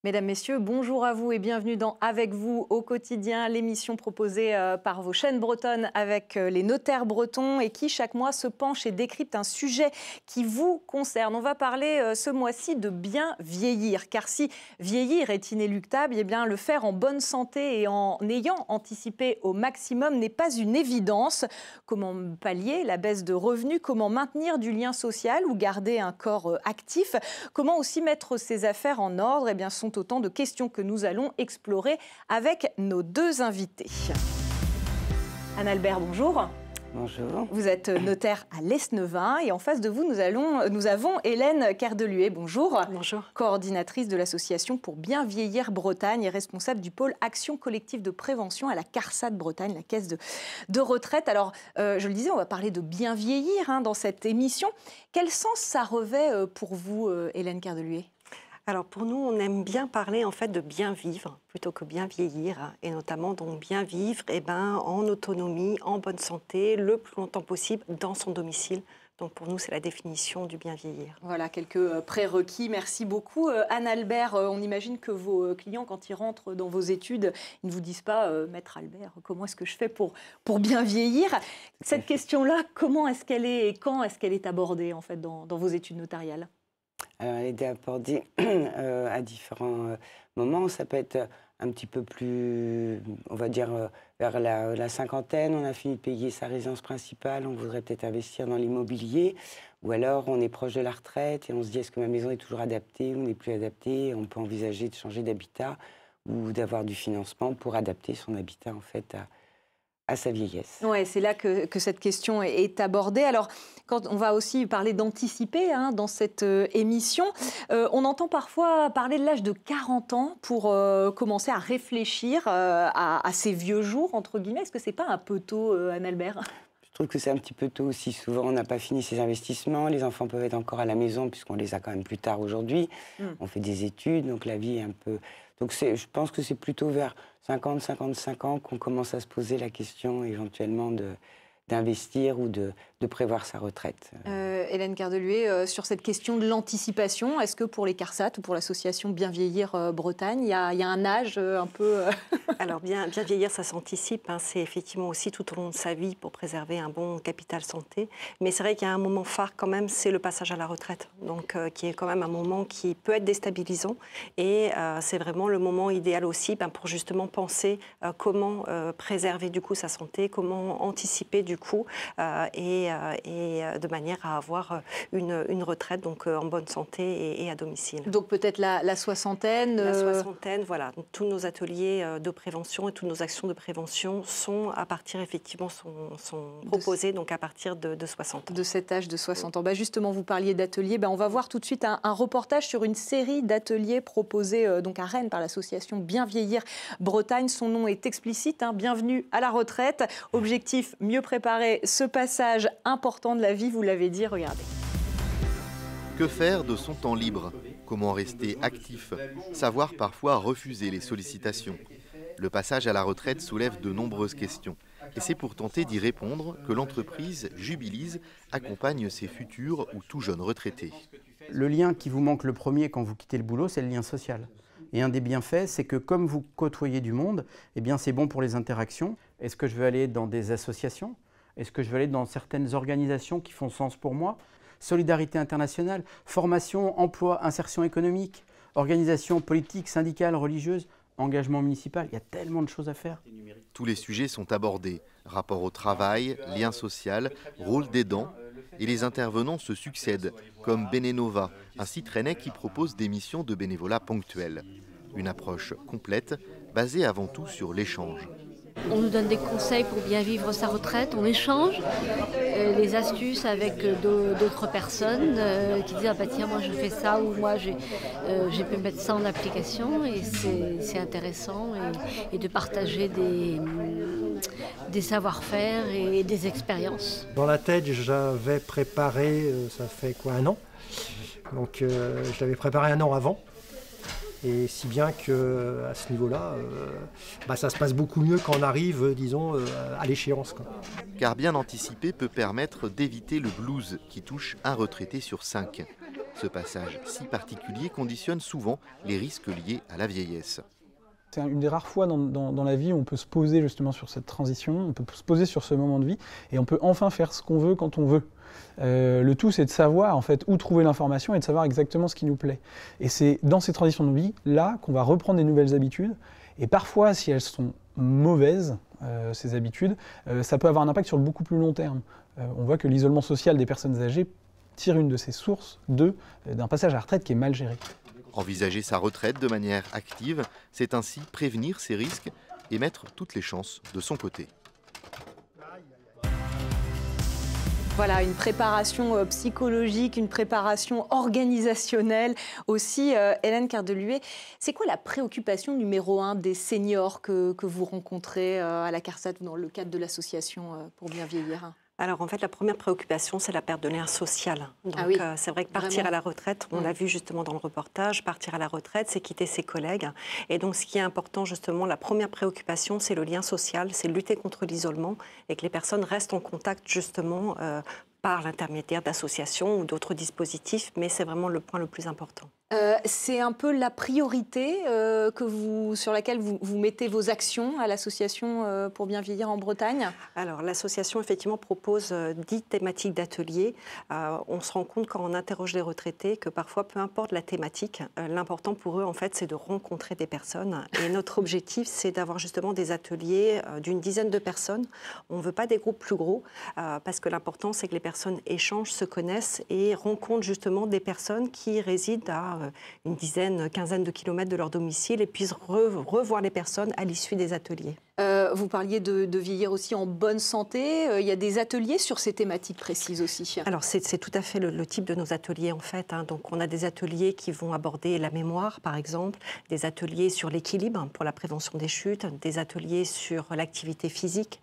Mesdames, Messieurs, bonjour à vous et bienvenue dans Avec vous au quotidien, l'émission proposée par vos chaînes bretonnes avec les notaires bretons et qui chaque mois se penche et décrypte un sujet qui vous concerne. On va parler ce mois-ci de bien vieillir, car si vieillir est inéluctable, eh bien le faire en bonne santé et en ayant anticipé au maximum n'est pas une évidence. Comment pallier la baisse de revenus, comment maintenir du lien social ou garder un corps actif, comment aussi mettre ses affaires en ordre, eh bien sont autant de questions que nous allons explorer avec nos deux invités. Anne-Albert, bonjour. Bonjour. Vous êtes notaire à l'Esnevin et en face de vous, nous avons Hélène Kerdeluet. Bonjour. Bonjour. Coordinatrice de l'association pour bien vieillir Bretagne et responsable du pôle action collective de prévention à la CARSAT Bretagne, la caisse de retraite. Alors, je le disais, on va parler de bien vieillir dans cette émission. Quel sens ça revêt pour vous, Hélène Kerdeluet ? Alors pour nous, on aime bien parler en fait de bien vivre plutôt que bien vieillir, et notamment donc bien vivre en autonomie, en bonne santé, le plus longtemps possible dans son domicile. Donc pour nous, c'est la définition du bien vieillir. Voilà, quelques prérequis. Merci beaucoup. Anne-Albert, on imagine que vos clients, quand ils rentrent dans vos études, ils ne vous disent pas « Maître Albert, comment est-ce que je fais pour bien vieillir ?» Cette question-là, comment est-ce qu'elle est et quand est-ce qu'elle est abordée en fait, dans vos études notariales ? Alors, elle est abordée à différents moments. Ça peut être un petit peu plus, on va dire, vers la cinquantaine. On a fini de payer sa résidence principale. On voudrait peut-être investir dans l'immobilier. Ou alors, on est proche de la retraite et on se dit, est-ce que ma maison est toujours adaptée ou n'est plus adaptée? On peut envisager de changer d'habitat ou d'avoir du financement pour adapter son habitat, en fait, à sa vieillesse. Oui, c'est là que cette question est abordée. Alors, quand on va aussi parler d'anticiper dans cette émission, on entend parfois parler de l'âge de 40 ans pour commencer à réfléchir à ces vieux jours, entre guillemets. Est-ce que ce n'est pas un peu tôt, Anne-Albert ? Je trouve que c'est un petit peu tôt aussi. Souvent, on n'a pas fini ses investissements. Les enfants peuvent être encore à la maison puisqu'on les a quand même plus tard aujourd'hui. On fait des études, donc la vie est un peu... Donc je pense que c'est plutôt vers 50, 55 ans qu'on commence à se poser la question éventuellement d'investir ou de prévoir sa retraite. Hélène Kerdeluet, sur cette question de l'anticipation, est-ce que pour les CARSAT ou pour l'association Bien Vieillir Bretagne, il y a un âge un peu... Alors bien vieillir, ça s'anticipe. C'est effectivement aussi tout au long de sa vie pour préserver un bon capital santé. Mais c'est vrai qu'il y a un moment phare quand même, c'est le passage à la retraite. Donc qui est quand même un moment qui peut être déstabilisant. Et c'est vraiment le moment idéal aussi pour justement penser comment préserver du coup sa santé, comment anticiper du coup et de manière à avoir une retraite donc en bonne santé et à domicile. Donc peut-être la soixantaine. La soixantaine, voilà. Donc, tous nos ateliers de prévention et toutes nos actions de prévention sont à partir effectivement sont proposées donc à partir de 60 ans. De cet âge de 60 ans. Justement, vous parliez d'ateliers. On va voir tout de suite un reportage sur une série d'ateliers proposés donc à Rennes par l'association Bien Vieillir Bretagne. Son nom est explicite. Bienvenue à la retraite. Objectif, mieux préparer ce passage important de la vie. Vous l'avez dit, regardez. Que faire de son temps libre? Comment rester actif? Savoir parfois refuser les sollicitations. Le passage à la retraite soulève de nombreuses questions. Et c'est pour tenter d'y répondre que l'entreprise Jubilise accompagne ses futurs ou tout jeunes retraités. Le lien qui vous manque le premier quand vous quittez le boulot, c'est le lien social. Et un des bienfaits, c'est que comme vous côtoyez du monde, c'est bon pour les interactions. Est-ce que je veux aller dans des associations? Est-ce que je veux aller dans certaines organisations qui font sens pour moi? Solidarité internationale, formation, emploi, insertion économique, organisation politique, syndicale, religieuse, engagement municipal. Il y a tellement de choses à faire. Tous les sujets sont abordés. Rapport au travail, lien social, rôle d'aidant. Et les intervenants se succèdent, comme Benenova, un site rennais qui propose des missions de bénévolat ponctuelles. Une approche complète, basée avant tout sur l'échange. On nous donne des conseils pour bien vivre sa retraite, on échange les astuces avec d'autres personnes qui disent « Ah bah tiens, moi je fais ça » ou « Moi j'ai pu mettre ça en application » et c'est intéressant et de partager des savoir-faire et des expériences. Dans la tête, j'avais préparé, ça fait quoi, 1 an. Donc je l'avais préparé 1 an avant. Et si bien qu'à ce niveau-là, ça se passe beaucoup mieux quand on arrive, disons, à l'échéance. Car bien anticiper peut permettre d'éviter le blues qui touche un retraité sur 5. Ce passage si particulier conditionne souvent les risques liés à la vieillesse. C'est une des rares fois dans la vie où on peut se poser justement sur cette transition, on peut se poser sur ce moment de vie et on peut enfin faire ce qu'on veut quand on veut. Le tout, c'est de savoir en fait où trouver l'information et de savoir exactement ce qui nous plaît. Et c'est dans ces transitions de vie là qu'on va reprendre des nouvelles habitudes. Et parfois, si elles sont mauvaises, ces habitudes, ça peut avoir un impact sur le beaucoup plus long terme. On voit que l'isolement social des personnes âgées tire une de ses sources d'un passage à la retraite qui est mal géré. Envisager sa retraite de manière active, c'est ainsi prévenir ces risques et mettre toutes les chances de son côté. Voilà, une préparation psychologique, une préparation organisationnelle aussi. Hélène Cardeluet, c'est quoi la préoccupation numéro 1 des seniors que vous rencontrez à la CARSAT ou dans le cadre de l'association Pour bien vieillir ? Alors en fait, la première préoccupation, c'est la perte de lien social. Donc c'est vrai que partir Vraiment. à la retraite, on l'a vu justement dans le reportage, partir à la retraite, c'est quitter ses collègues. Et donc ce qui est important justement, la première préoccupation, c'est le lien social, c'est lutter contre l'isolement et que les personnes restent en contact justement par l'intermédiaire d'associations ou d'autres dispositifs, mais c'est vraiment le point le plus important. C'est un peu la priorité sur laquelle vous mettez vos actions à l'association Pour bien vieillir en Bretagne ? Alors l'association effectivement propose 10 thématiques d'ateliers. On se rend compte quand on interroge les retraités que parfois, peu importe la thématique, l'important pour eux en fait c'est de rencontrer des personnes. Et notre objectif c'est d'avoir justement des ateliers d'une dizaine de personnes. On ne veut pas des groupes plus gros parce que l'important c'est que les personnes échangent, se connaissent et rencontrent justement des personnes qui résident à une dizaine, quinzaine de kilomètres de leur domicile et puissent revoir les personnes à l'issue des ateliers. Vous parliez de vieillir aussi en bonne santé. Il y a des ateliers sur ces thématiques précises aussi. Alors c'est tout à fait le type de nos ateliers en fait. Donc on a des ateliers qui vont aborder la mémoire par exemple, des ateliers sur l'équilibre pour la prévention des chutes, des ateliers sur l'activité physique,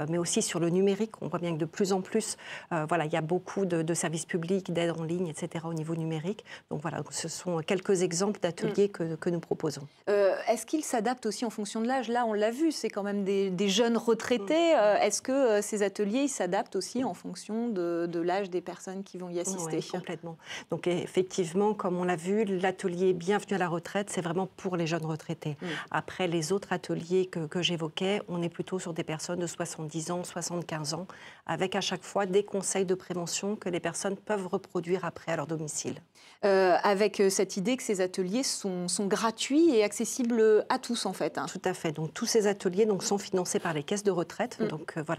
mais aussi sur le numérique. On voit bien que de plus en plus, il y a beaucoup de services publics, d'aides en ligne, etc. au niveau numérique. Donc voilà, ce sont quelques exemples d'ateliers que nous proposons. Est-ce qu'ils s'adaptent aussi en fonction de l'âge ? Là, on l'a vu, c'est quand même des jeunes retraités. Est-ce que ces ateliers s'adaptent aussi en fonction de l'âge des personnes qui vont y assister ? Oui, complètement. Donc effectivement, comme on l'a vu, l'atelier Bienvenue à la retraite, c'est vraiment pour les jeunes retraités. Après, les autres ateliers que j'évoquais, on est plutôt sur des personnes de 70 ans, 75 ans, avec à chaque fois des conseils de prévention que les personnes peuvent reproduire après à leur domicile. Avec cette idée que ces ateliers sont gratuits et accessibles à tous en fait. Tout à fait. Donc tous ces ateliers sont financés par les caisses de retraite,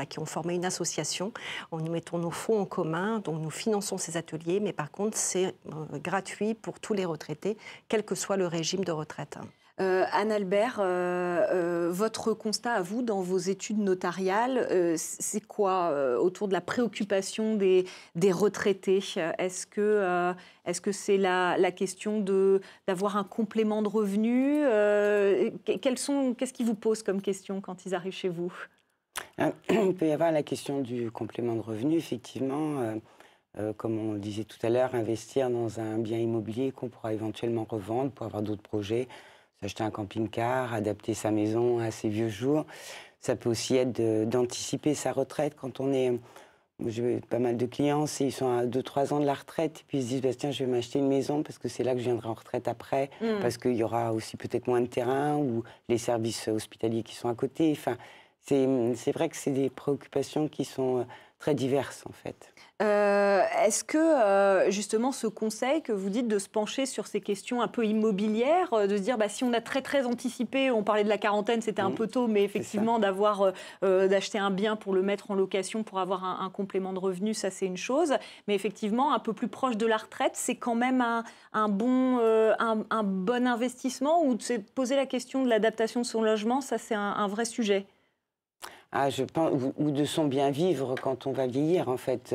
qui ont formé une association. Nous mettons nos fonds en commun, donc nous finançons ces ateliers, mais par contre c'est gratuit pour tous les retraités, quel que soit le régime de retraite. Anne-Albert, votre constat à vous dans vos études notariales, c'est quoi autour de la préoccupation des retraités ? Est-ce que c'est la question d'avoir un complément de revenu ? Qu'est-ce qui vous pose comme question quand ils arrivent chez vous ? Il peut y avoir la question du complément de revenu, effectivement. Comme on le disait tout à l'heure, investir dans un bien immobilier qu'on pourra éventuellement revendre pour avoir d'autres projets. S'acheter un camping-car, adapter sa maison à ses vieux jours. Ça peut aussi être d'anticiper sa retraite quand on est... J'ai pas mal de clients, ils sont à 2-3 ans de la retraite, et puis ils se disent tiens, je vais m'acheter une maison parce que c'est là que je viendrai en retraite après, parce qu'il y aura aussi peut-être moins de terrain ou les services hospitaliers qui sont à côté. Enfin, c'est vrai que c'est des préoccupations qui sont très diverses en fait. Est-ce que justement ce conseil que vous dites de se pencher sur ces questions un peu immobilières, de se dire si on a très anticipé, on parlait de la quarantaine, c'était un peu tôt, mais effectivement d'acheter un bien pour le mettre en location pour avoir un complément de revenu, ça c'est une chose, mais effectivement un peu plus proche de la retraite, c'est quand même un bon investissement, ou de se poser la question de l'adaptation de son logement, ça c'est un vrai sujet. Je pense, ou de son bien vivre quand on va vieillir, en fait.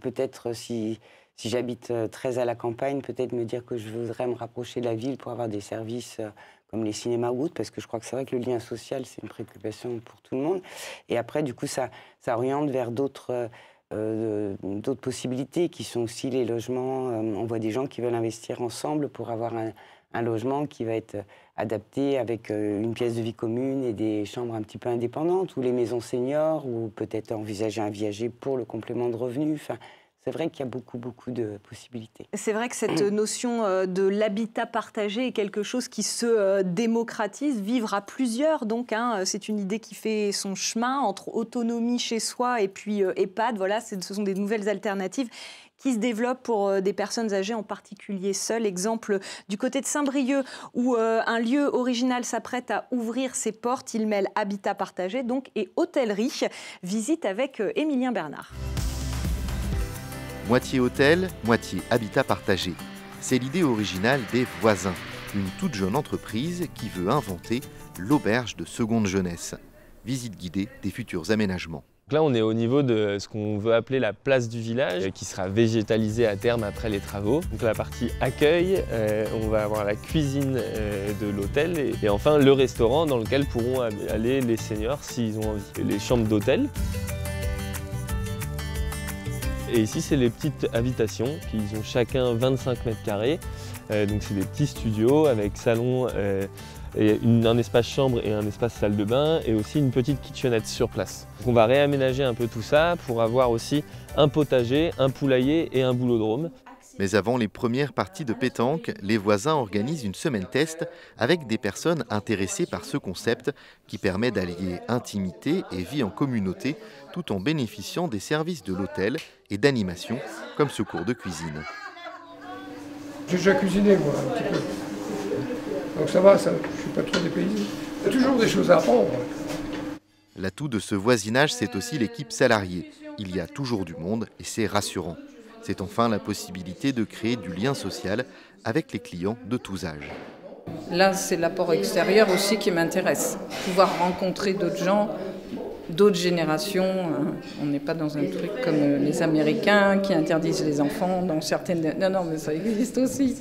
Peut-être si j'habite très à la campagne, peut-être me dire que je voudrais me rapprocher de la ville pour avoir des services comme les cinémas ou autres, parce que je crois que c'est vrai que le lien social, c'est une préoccupation pour tout le monde. Et après, du coup, ça oriente vers d'autres possibilités qui sont aussi les logements. On voit des gens qui veulent investir ensemble pour avoir un logement qui va être adapté avec une pièce de vie commune et des chambres un petit peu indépendantes, ou les maisons seniors, ou peut-être envisager un viager pour le complément de revenu. Enfin, c'est vrai qu'il y a beaucoup de possibilités. C'est vrai que cette notion de l'habitat partagé est quelque chose qui se démocratise, vivre à plusieurs. Donc, c'est une idée qui fait son chemin entre autonomie chez soi et puis EHPAD. Voilà, ce sont des nouvelles alternatives qui se développent pour des personnes âgées, en particulier seules. Exemple du côté de Saint-Brieuc, où un lieu original s'apprête à ouvrir ses portes. Il mêle habitat partagé donc, et hôtellerie. Visite avec Émilien Bernard. Moitié hôtel, moitié habitat partagé. C'est l'idée originale des Voisins, une toute jeune entreprise qui veut inventer l'auberge de seconde jeunesse. Visite guidée des futurs aménagements. Donc là, on est au niveau de ce qu'on veut appeler la place du village, qui sera végétalisée à terme après les travaux. Donc la partie accueil, on va avoir la cuisine de l'hôtel et enfin le restaurant dans lequel pourront aller les seniors s'ils ont envie. Les chambres d'hôtel. Et ici, c'est les petites habitations qui ont chacun 25 mètres carrés. Donc c'est des petits studios avec salon, et un espace chambre et un espace salle de bain et aussi une petite kitchenette sur place. Donc on va réaménager un peu tout ça pour avoir aussi un potager, un poulailler et un boulodrome. Mais avant les premières parties de pétanque, les Voisins organisent une semaine test avec des personnes intéressées par ce concept qui permet d'allier intimité et vie en communauté tout en bénéficiant des services de l'hôtel et d'animation comme ce cours de cuisine. J'ai déjà cuisiné moi un petit peu, donc ça va, je ne suis pas trop dépaysé. Il y a toujours des choses à apprendre. L'atout de ce voisinage, c'est aussi l'équipe salariée. Il y a toujours du monde et c'est rassurant. C'est enfin la possibilité de créer du lien social avec les clients de tous âges. Là, c'est l'apport extérieur aussi qui m'intéresse. Pouvoir rencontrer d'autres gens, d'autres générations. On n'est pas dans un truc comme les Américains qui interdisent les enfants dans certaines... Non, mais ça existe aussi.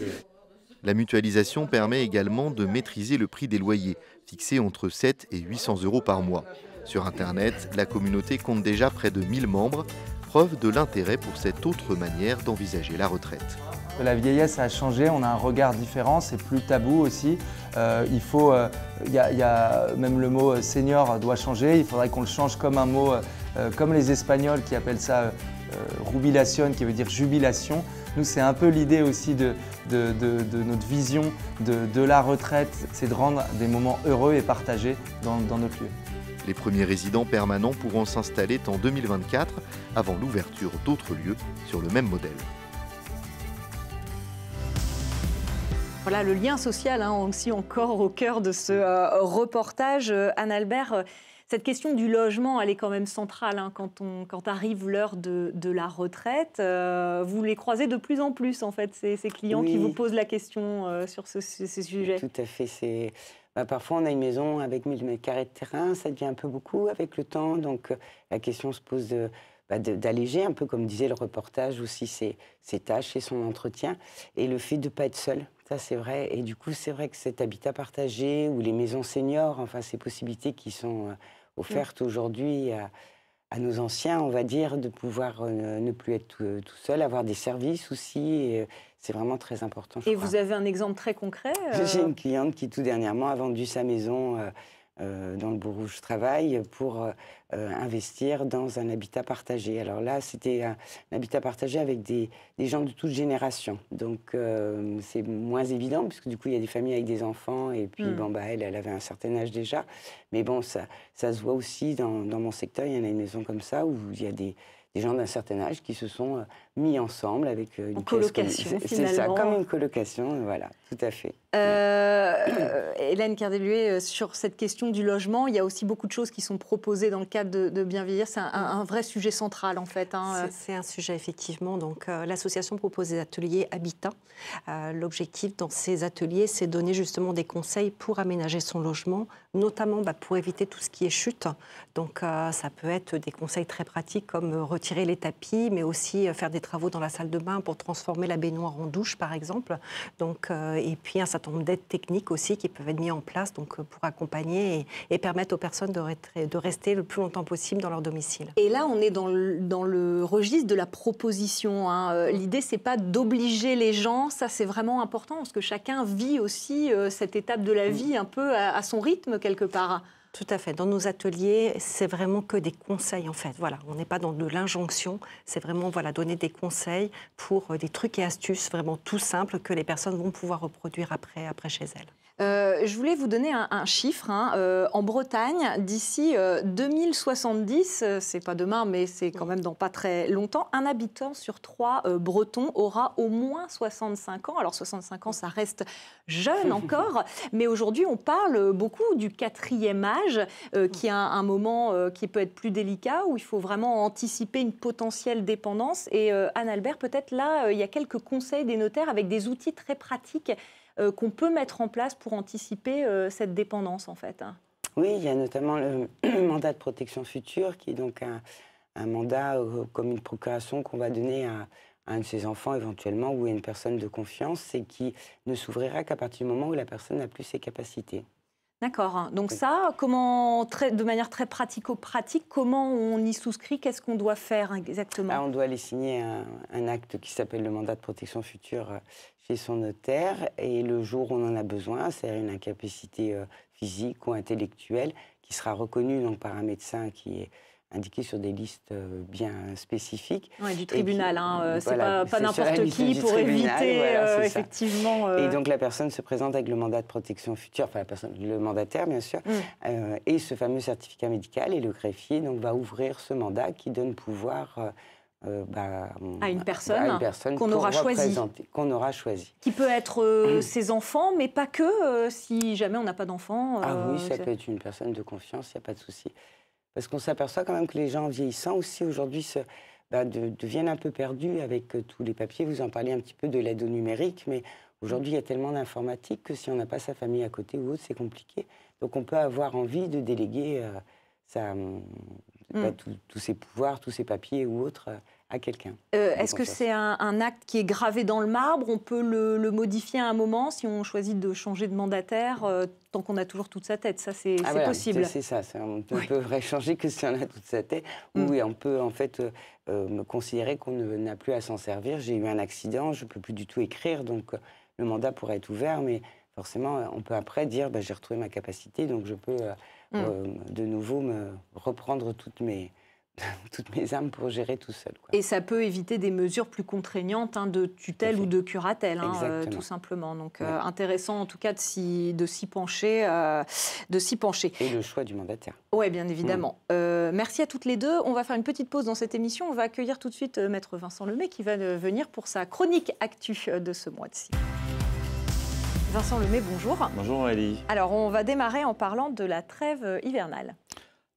La mutualisation permet également de maîtriser le prix des loyers, fixé entre 7 et 800 € par mois. Sur Internet, la communauté compte déjà près de 1000 membres, preuve de l'intérêt pour cette autre manière d'envisager la retraite. La vieillesse a changé, on a un regard différent, c'est plus tabou aussi. Même le mot senior doit changer, il faudrait qu'on le change comme un mot, comme les Espagnols qui appellent ça jubilación, qui veut dire jubilation. Nous, c'est un peu l'idée aussi de notre vision de la retraite, c'est de rendre des moments heureux et partagés dans notre lieu. Les premiers résidents permanents pourront s'installer en 2024 avant l'ouverture d'autres lieux sur le même modèle. Voilà le lien social aussi encore au cœur de ce reportage. Anne-Albert, cette question du logement, elle est quand même centrale quand arrive l'heure de la retraite. Vous les croisez de plus en plus, en fait, ces clients qui vous posent la question sur ces sujets. Tout à fait. Parfois, on a une maison avec 1000 mètres carrés de terrain, ça devient un peu beaucoup avec le temps. Donc, la question se pose d'alléger, un peu comme disait le reportage, aussi ses tâches et son entretien. Et le fait de ne pas être seul, ça c'est vrai. Et du coup, c'est vrai que cet habitat partagé ou les maisons seniors, enfin ces possibilités qui sont offertes aujourd'hui à nos anciens, on va dire, de pouvoir ne plus être tout seul, avoir des services aussi. C'est vraiment très important. Et vous avez un exemple très concret J'ai une cliente qui tout dernièrement a vendu sa maison dans le bourg où je travaille pour investir dans un habitat partagé. Alors là, c'était un habitat partagé avec des gens de toute génération. Donc c'est moins évident puisque du coup il y a des familles avec des enfants et puis elle avait un certain âge déjà. Mais bon, ça se voit aussi dans mon secteur. Il y en a une maison comme ça où il y a des gens d'un certain âge qui se sont mis ensemble avec une colocation, finalement. C'est ça, comme une colocation, voilà, tout à fait. Hélène Kerdeluet, sur cette question du logement, il y a aussi beaucoup de choses qui sont proposées dans le cadre de Bien Vieillir. C'est un vrai sujet central, en fait. C'est un sujet, effectivement. Donc, l'association propose des ateliers habitat. L'objectif dans ces ateliers, c'est donner justement des conseils pour aménager son logement, notamment pour éviter tout ce qui est chute. Donc, ça peut être des conseils très pratiques comme retirer les tapis, mais aussi faire des travaux dans la salle de bain pour transformer la baignoire en douche, par exemple. Donc, et puis, un certain nombre d'aides techniques aussi qui peuvent être mises en place pour accompagner et permettre aux personnes de rester le plus longtemps possible dans leur domicile. Et là, on est dans le registre de la proposition. L'idée, c'est pas d'obliger les gens. Ça, c'est vraiment important parce que chacun vit aussi cette étape de la vie un peu à son rythme, quelque part. Tout à fait. Dans nos ateliers, c'est vraiment que des conseils en fait. Voilà, on n'est pas dans de l'injonction, c'est vraiment voilà, donner des conseils pour des trucs et astuces vraiment tout simples que les personnes vont pouvoir reproduire après chez elles. Je voulais vous donner un chiffre. En Bretagne, d'ici 2070, c'est pas demain, mais c'est quand même dans pas très longtemps, un habitant sur 3 Bretons aura au moins 65 ans. Alors 65 ans, ça reste jeune encore, mais aujourd'hui, on parle beaucoup du 4e âge, qui est un moment qui peut être plus délicat, où il faut vraiment anticiper une potentielle dépendance. Et Anne-Albert, peut-être là, il y a quelques conseils des notaires avec des outils très pratiques qu'on peut mettre en place pour anticiper cette dépendance, en fait. Oui, il y a notamment le mandat de protection future, qui est donc un mandat comme une procuration qu'on va donner à un de ses enfants éventuellement, ou à une personne de confiance, et qui ne s'ouvrira qu'à partir du moment où la personne n'a plus ses capacités. D'accord. Donc ça, comment, de manière très pratico-pratique, comment on y souscrit? Qu'est-ce qu'on doit faire exactement? On doit aller signer un acte qui s'appelle le mandat de protection future chez son notaire, et le jour où on en a besoin, c'est-à-dire une incapacité physique ou intellectuelle, qui sera reconnue donc, par un médecin qui est indiqué sur des listes bien spécifiques. Ouais, du tribunal, c'est voilà, pas n'importe qui pour éviter voilà, effectivement... Et donc la personne se présente avec le mandat de protection future, enfin le mandataire bien sûr, et ce fameux certificat médical, et le greffier donc, va ouvrir ce mandat qui donne pouvoir à une personne qu'on aura choisie. Qui peut être ses enfants, mais pas que, si jamais on n'a pas d'enfants. Oui, ça peut être une personne de confiance, il n'y a pas de souci. Parce qu'on s'aperçoit quand même que les gens vieillissants aussi aujourd'hui deviennent un peu perdus avec tous les papiers. Vous en parlez un petit peu de l'aide au numérique, mais aujourd'hui il y a tellement d'informatique que si on n'a pas sa famille à côté ou autre, c'est compliqué. Donc on peut avoir envie de déléguer tous ses pouvoirs, tous ses papiers ou autres à quelqu'un. Est-ce que c'est un acte qui est gravé dans le marbre? On peut le modifier à un moment si on choisit de changer de mandataire, tant qu'on a toujours toute sa tête. Ça, c'est possible. C'est ça. On ne peut changer que si on a toute sa tête. Oui, on peut en fait considérer qu'on n'a plus à s'en servir. J'ai eu un accident, je ne peux plus du tout écrire, donc le mandat pourrait être ouvert, mais forcément, on peut après dire j'ai retrouvé ma capacité, donc je peux de nouveau me reprendre toutes mes armes pour gérer tout seul. Quoi. Et ça peut éviter des mesures plus contraignantes de tutelle ou de curatelle, tout simplement. Donc intéressant en tout cas de s'y pencher. Et le choix du mandataire. Oui, bien évidemment. Merci à toutes les deux. On va faire une petite pause dans cette émission. On va accueillir tout de suite Maître Vincent Lemay qui va venir pour sa chronique actu de ce mois-ci. Vincent Lemay, bonjour. Bonjour Aurélie. Alors, on va démarrer en parlant de la trêve hivernale.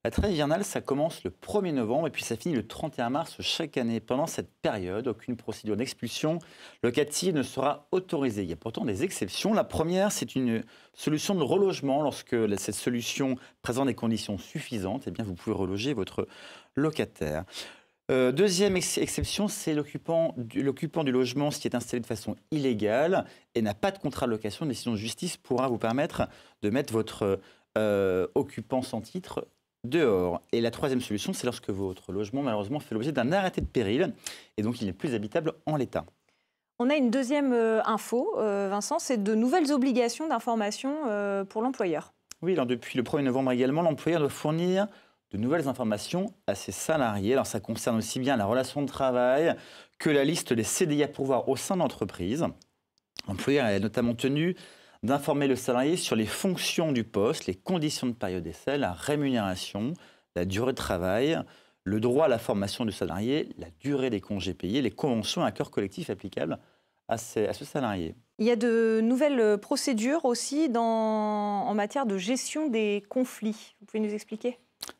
La trêve hivernale, ça commence le 1er novembre et puis ça finit le 31 mars chaque année. Pendant cette période, aucune procédure d'expulsion locative ne sera autorisée. Il y a pourtant des exceptions. La première, c'est une solution de relogement. Lorsque cette solution présente des conditions suffisantes, eh bien, vous pouvez reloger votre locataire. Deuxième exception, c'est l'occupant du logement qui est installé de façon illégale et n'a pas de contrat de location. Une décision de justice pourra vous permettre de mettre votre occupant sans titre dehors. Et la troisième solution, c'est lorsque votre logement, malheureusement, fait l'objet d'un arrêté de péril et donc il n'est plus habitable en l'état. On a une deuxième info, Vincent, c'est de nouvelles obligations d'information pour l'employeur. Oui, alors depuis le 1er novembre également, l'employeur doit fournir de nouvelles informations à ses salariés. Alors ça concerne aussi bien la relation de travail que la liste des CDI à pourvoir au sein de l'entreprise. L'employeur est notamment tenu d'informer le salarié sur les fonctions du poste, les conditions de période d'essai, la rémunération, la durée de travail, le droit à la formation du salarié, la durée des congés payés, les conventions et accords collectifs applicables à ce salarié. Il y a de nouvelles procédures aussi en matière de gestion des conflits. Vous pouvez nous expliquer ?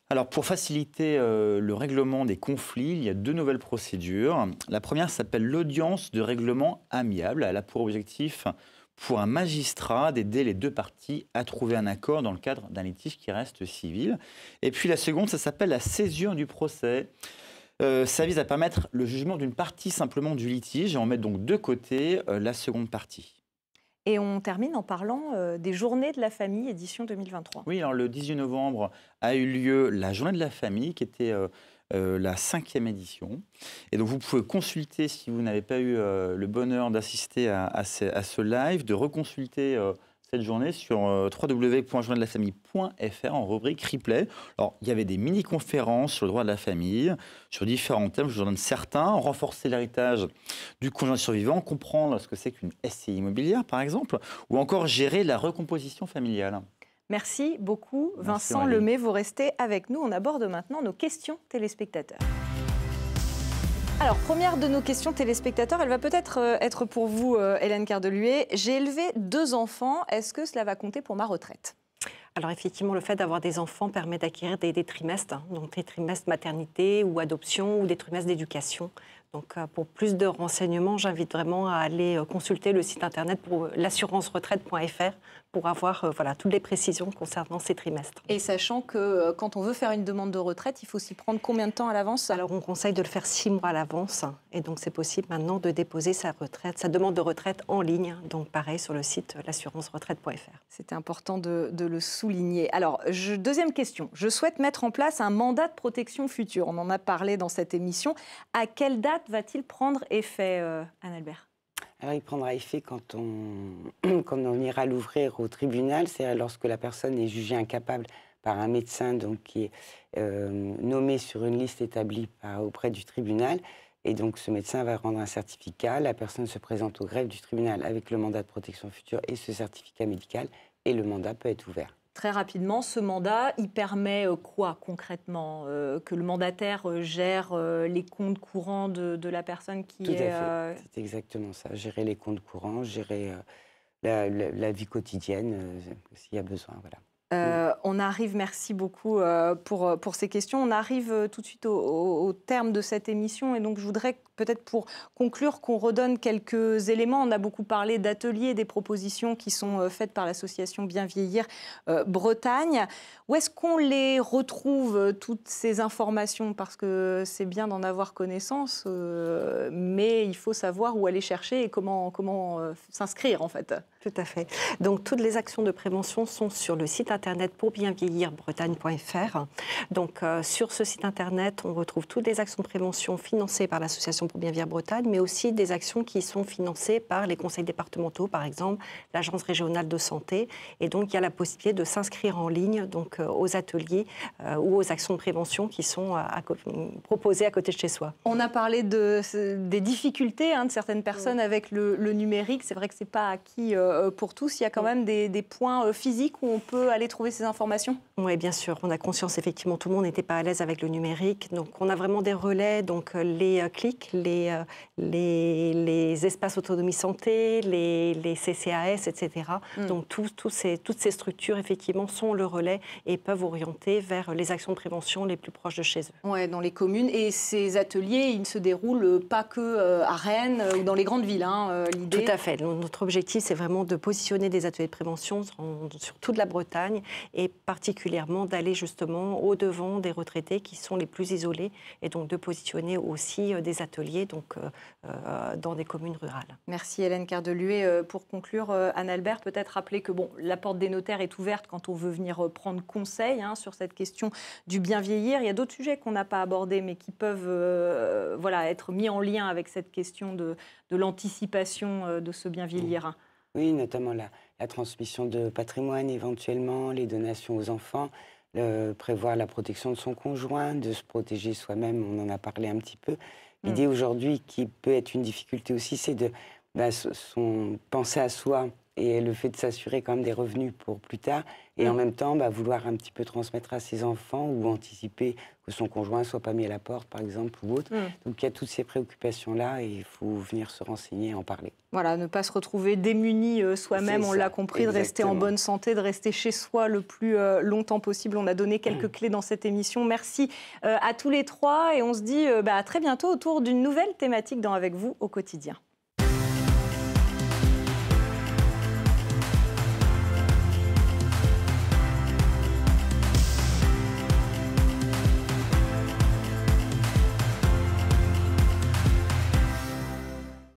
Alors, pour faciliter le règlement des conflits, il y a deux nouvelles procédures. La première s'appelle l'audience de règlement amiable. Elle a pour objectif, pour un magistrat, d'aider les deux parties à trouver un accord dans le cadre d'un litige qui reste civil. Et puis la seconde, ça s'appelle la césure du procès. Ça vise à permettre le jugement d'une partie simplement du litige et on met donc de côté la seconde partie. Et on termine en parlant des Journées de la famille, édition 2023. Oui, alors le 18 novembre a eu lieu la Journée de la famille, qui était la 5e édition. Et donc vous pouvez consulter, si vous n'avez pas eu le bonheur d'assister à ce live, de reconsulter cette journée sur www.journadeslafamille.fr en rubrique replay. Alors, il y avait des mini-conférences sur le droit de la famille, sur différents thèmes, je vous en donne certains. Renforcer l'héritage du conjoint survivant, comprendre ce que c'est qu'une SCI immobilière, par exemple, ou encore gérer la recomposition familiale. Merci beaucoup, Vincent Aurélie. Lemay. Vous restez avec nous. On aborde maintenant nos questions téléspectateurs. Alors, première de nos questions téléspectateurs, elle va peut-être être pour vous, Hélène Cardeluet. J'ai élevé 2 enfants. Est-ce que cela va compter pour ma retraite ? Alors effectivement, le fait d'avoir des enfants permet d'acquérir des trimestres, donc des trimestres maternité ou adoption ou des trimestres d'éducation. Donc pour plus de renseignements, j'invite vraiment à aller consulter le site internet pour l'assurance-retraite.fr pour avoir voilà, toutes les précisions concernant ces trimestres. Et sachant que quand on veut faire une demande de retraite, il faut s'y prendre combien de temps à l'avance ? Alors on conseille de le faire 6 mois à l'avance et donc c'est possible maintenant de déposer sa demande de retraite en ligne, donc pareil sur le site l'assurance-retraite.fr. C'était important de le souligner. Alors, deuxième question. Je souhaite mettre en place un mandat de protection future. On en a parlé dans cette émission. À quelle date va-t-il prendre effet, Anne-Albert ? Alors, il prendra effet quand on ira l'ouvrir au tribunal, c'est-à-dire lorsque la personne est jugée incapable par un médecin donc, qui est nommé sur une liste établie auprès du tribunal. Et donc, ce médecin va rendre un certificat. La personne se présente au greffe du tribunal avec le mandat de protection future et ce certificat médical. Et le mandat peut être ouvert. Très rapidement, ce mandat, il permet quoi concrètement ? Que le mandataire gère les comptes courants de la personne qui Tout à fait, c'est exactement ça. Gérer les comptes courants, gérer la vie quotidienne, s'il y a besoin. Voilà. On arrive, merci beaucoup pour ces questions. On arrive tout de suite au terme de cette émission et donc je voudrais peut-être pour conclure qu'on redonne quelques éléments. On a beaucoup parlé d'ateliers, des propositions qui sont faites par l'association Bien Vieillir Bretagne. Où est-ce qu'on les retrouve, toutes ces informations ? Parce que c'est bien d'en avoir connaissance, mais il faut savoir où aller chercher et comment s'inscrire en fait. Tout à fait. Donc toutes les actions de prévention sont sur le site internet pourbienvieillirbretagne.fr. Donc sur ce site internet, on retrouve toutes les actions de prévention financées par l'association pour Bien Vieillir Bretagne, mais aussi des actions qui sont financées par les conseils départementaux, par exemple l'agence régionale de santé. Et donc il y a la possibilité de s'inscrire en ligne donc aux ateliers ou aux actions de prévention qui sont proposées à côté de chez soi. On a parlé des difficultés de certaines personnes avec le numérique. C'est vrai que c'est pas acquis pour tous. Il y a quand même des points physiques où on peut aller trouver ces informations ? Oui, bien sûr. On a conscience, effectivement, tout le monde n'était pas à l'aise avec le numérique. Donc, on a vraiment des relais, donc les clics, les espaces autonomie santé, les CCAS, etc. Donc, toutes ces structures, effectivement, sont le relais et peuvent orienter vers les actions de prévention les plus proches de chez eux. Oui, dans les communes. Et ces ateliers, ils ne se déroulent pas que à Rennes ou dans les grandes villes. L'idée... Tout à fait. Notre objectif, c'est vraiment de positionner des ateliers de prévention sur toute la Bretagne et particulièrement d'aller justement au-devant des retraités qui sont les plus isolés et donc de positionner aussi des ateliers donc, dans des communes rurales. Merci Hélène Cardeluet. Pour conclure, Anne-Albert, peut-être rappeler que la porte des notaires est ouverte quand on veut venir prendre conseil sur cette question du bien vieillir. Il y a d'autres sujets qu'on n'a pas abordés mais qui peuvent être mis en lien avec cette question de l'anticipation de ce bien vieillir. Oui, notamment la transmission de patrimoine éventuellement, les donations aux enfants, prévoir la protection de son conjoint, de se protéger soi-même, on en a parlé un petit peu. L'idée aujourd'hui, qui peut être une difficulté aussi, c'est de penser à soi et le fait de s'assurer quand même des revenus pour plus tard et en même temps vouloir un petit peu transmettre à ses enfants ou anticiper que son conjoint ne soit pas mis à la porte, par exemple, ou autre. Donc il y a toutes ces préoccupations-là et il faut venir se renseigner et en parler. Voilà, ne pas se retrouver démuni soi-même, on l'a compris, exactement. De rester en bonne santé, de rester chez soi le plus longtemps possible. On a donné quelques clés dans cette émission. Merci à tous les trois et on se dit à très bientôt autour d'une nouvelle thématique dans Avec vous au quotidien.